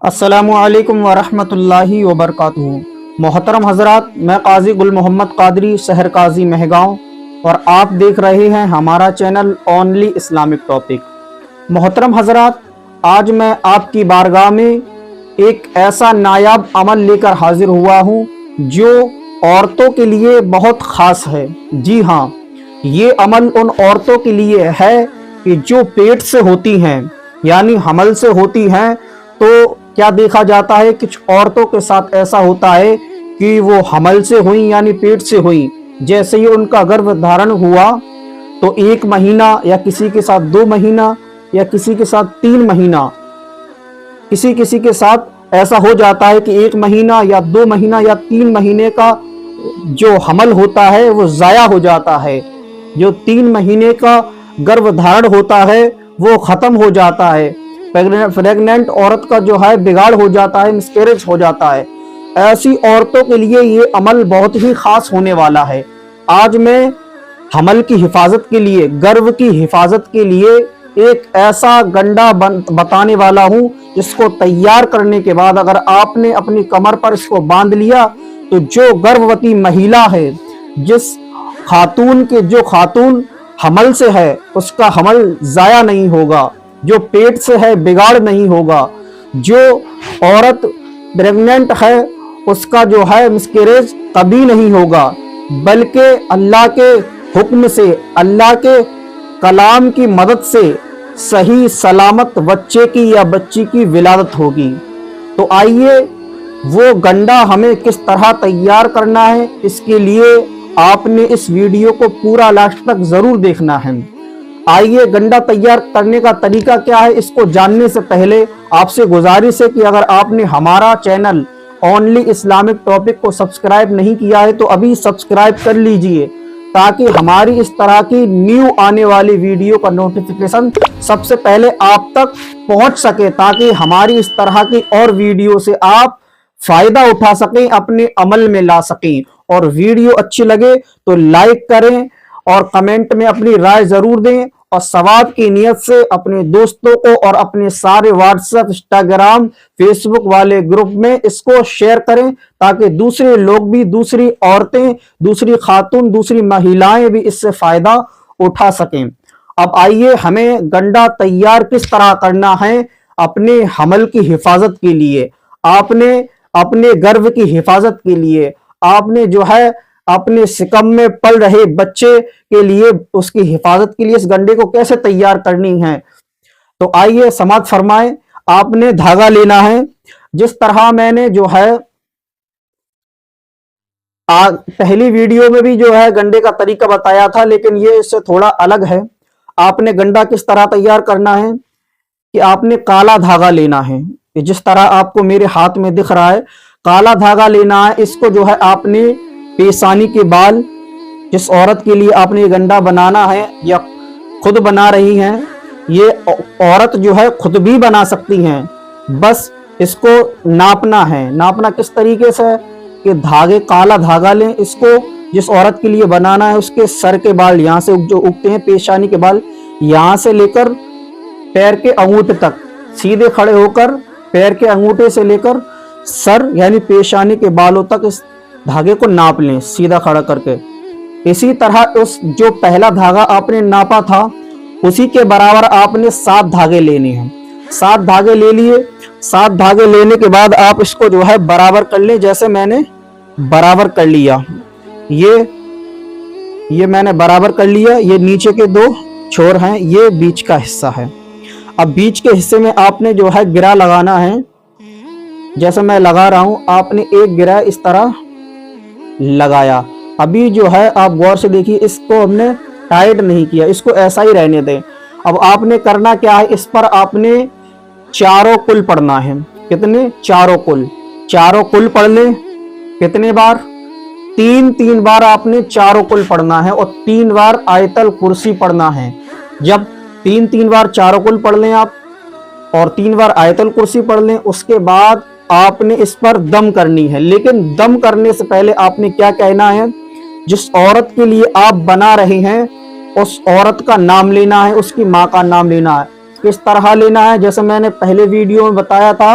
السلام علیکم ورحمۃ اللہ وبرکاتہ۔ محترم حضرات، میں قاضی گل محمد قادری، شہر قاضی مہگاؤں، اور آپ دیکھ رہے ہیں ہمارا چینل اونلی اسلامک ٹاپک۔ محترم حضرات، آج میں آپ کی بارگاہ میں ایک ایسا نایاب عمل لے کر حاضر ہوا ہوں جو عورتوں کے لیے بہت خاص ہے۔ جی ہاں، یہ عمل ان عورتوں کے لیے ہے کہ جو پیٹ سے ہوتی ہیں، یعنی حمل سے ہوتی ہیں۔ تو کیا دیکھا جاتا ہے، کچھ عورتوں کے ساتھ ایسا ہوتا ہے کہ وہ حمل سے ہوئیں یعنی پیٹ سے ہوئیں، جیسے ہی ان کا گربھ دھارن ہوا تو 1 مہینہ یا کسی کے ساتھ 2 مہینہ یا کسی کے ساتھ 3 مہینہ، کسی کے ساتھ ایسا ہو جاتا ہے کہ 1 مہینہ یا 2 مہینہ یا 3 مہینے کا جو حمل ہوتا ہے وہ ضائع ہو جاتا ہے۔ جو 3 مہینے کا گربھ دھارن ہوتا ہے وہ ختم ہو جاتا ہے۔ پریگننٹ عورت کا جو ہے بگاڑ ہو جاتا ہے، مسکیریج ہو جاتا ہے۔ ایسی عورتوں کے لیے یہ عمل بہت ہی خاص ہونے والا ہے۔ آج میں حمل کی حفاظت کے لیے، گربھ کی حفاظت کے لیے ایک ایسا گنڈا بتانے والا ہوں جس کو تیار کرنے کے بعد اگر آپ نے اپنی کمر پر اس کو باندھ لیا تو جو گربھوتی مہیلا ہے، جس خاتون حمل سے ہے، اس کا حمل ضائع نہیں ہوگا، جو پیٹ سے ہے بگاڑ نہیں ہوگا، جو عورت پریگننٹ ہے اس کا جو ہے مسکیریج کبھی نہیں ہوگا، بلکہ اللہ کے حکم سے، اللہ کے کلام کی مدد سے صحیح سلامت بچے کی یا بچی کی ولادت ہوگی۔ تو آئیے وہ گنڈا ہمیں کس طرح تیار کرنا ہے، اس کے لیے آپ نے اس ویڈیو کو پورا لاسٹ تک ضرور دیکھنا ہے۔ آئیے گنڈا تیار کرنے کا طریقہ کیا ہے، اس کو جاننے سے پہلے آپ سے گزارش ہے کہ اگر آپ نے ہمارا چینل اونلی اسلامک ٹاپک کو سبسکرائب نہیں کیا ہے تو ابھی سبسکرائب کر لیجئے، تاکہ ہماری اس طرح کی نیو آنے والی ویڈیو کا نوٹیفیکیشن سب سے پہلے آپ تک پہنچ سکے، تاکہ ہماری اس طرح کی اور ویڈیو سے آپ فائدہ اٹھا سکیں، اپنے عمل میں لا سکیں۔ اور ویڈیو اچھی لگے تو لائک کریں اور کمنٹ میں اپنی رائے ضرور دیں، اور ثواب کی نیت سے اپنے دوستوں کو اور اپنے سارے واٹس ایپ، انسٹاگرام، فیس بک والے گروپ میں اس کو شیئر کریں، تاکہ دوسرے لوگ بھی، دوسری عورتیں، دوسری خاتون، دوسری مہیلائیں بھی اس سے فائدہ اٹھا سکیں۔ اب آئیے ہمیں گنڈا تیار کس طرح کرنا ہے اپنے حمل کی حفاظت کے لیے، آپ نے اپنے گربھ کی حفاظت کے لیے، آپ نے جو ہے اپنے سکم میں پل رہے بچے کے لیے، اس کی حفاظت کے لیے اس گنڈے کو کیسے تیار کرنی ہے۔ تو آئیے سماعت فرمائیں۔ آپ نے دھاگا لینا ہے، جس طرح میں نے جو ہے پہلی ویڈیو میں بھی جو ہے گنڈے کا طریقہ بتایا تھا، لیکن یہ اس سے تھوڑا الگ ہے۔ آپ نے گنڈا کس طرح تیار کرنا ہے کہ آپ نے کالا دھاگا لینا ہے، جس طرح آپ کو میرے ہاتھ میں دکھ رہا ہے، کالا دھاگا لینا ہے۔ اس کو جو ہے آپ نے پیشانی کے بال، جس عورت کے لیے آپ نے یہ گنڈا بنانا ہے یا خود بنا رہی ہیں، یہ عورت جو ہے خود بھی بنا سکتی ہیں، بس اس کو ناپنا ہے۔ ناپنا کس طریقے سے کہ دھاگے، کالا دھاگا لیں، اس کو جس عورت کے لیے بنانا ہے اس کے سر کے بال یہاں سے جو اگتے ہیں، پیشانی کے بال یہاں سے لے کر پیر کے انگوٹھے تک سیدھے کھڑے ہو کر، پیر کے انگوٹھے سے لے کر سر یعنی پیشانی کے بالوں تک اس دھاگے کو ناپ لیں سیدھا کھڑا کر کے۔ اسی طرح اس جو پہلا دھاگا آپ نے ناپا تھا اسی کے برابر آپ نے 7 دھاگے لینے ہیں۔ 7 دھاگے لے لیے۔ 7 دھاگے لینے کے بعد آپ اس کو جو ہے برابر کر لیں، جیسے میں نے برابر کر لیا۔ یہ میں نے برابر کر لیا۔ یہ نیچے کے 2 چھور ہیں، یہ بیچ کا حصہ ہے۔ اب بیچ کے حصے میں آپ نے جو ہے گرہ لگانا ہے، جیسے میں لگا رہا ہوں۔ آپ نے ایک گرہ اس طرح لگایا۔ ابھی جو ہے آپ غور سے دیکھیے، اس کو ہم نے ٹائٹ نہیں کیا، اس کو ایسا ہی رہنے دیں۔ اب آپ نے کرنا کیا ہے، اس پر آپ نے چاروں کل پڑھنا ہے۔ کتنے؟ چاروں کل پڑھ لیں۔ کتنے بار؟ 3 بار آپ نے چاروں کل پڑھنا ہے، اور 3 بار آیت الکرسی پڑھنا ہے۔ جب 3 بار چاروں کل پڑھ لیں آپ اور 3 بار آیت الکرسی پڑھ لیں، اس کے بعد آپ نے اس پر دم کرنی ہے۔ لیکن دم کرنے سے پہلے آپ نے کیا کہنا ہے، جس عورت کے لیے آپ بنا رہے ہیں اس عورت کا نام لینا ہے، اس کی ماں کا نام لینا ہے۔ کس طرح لینا ہے؟ جیسے میں نے پہلے ویڈیو میں بتایا تھا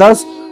10,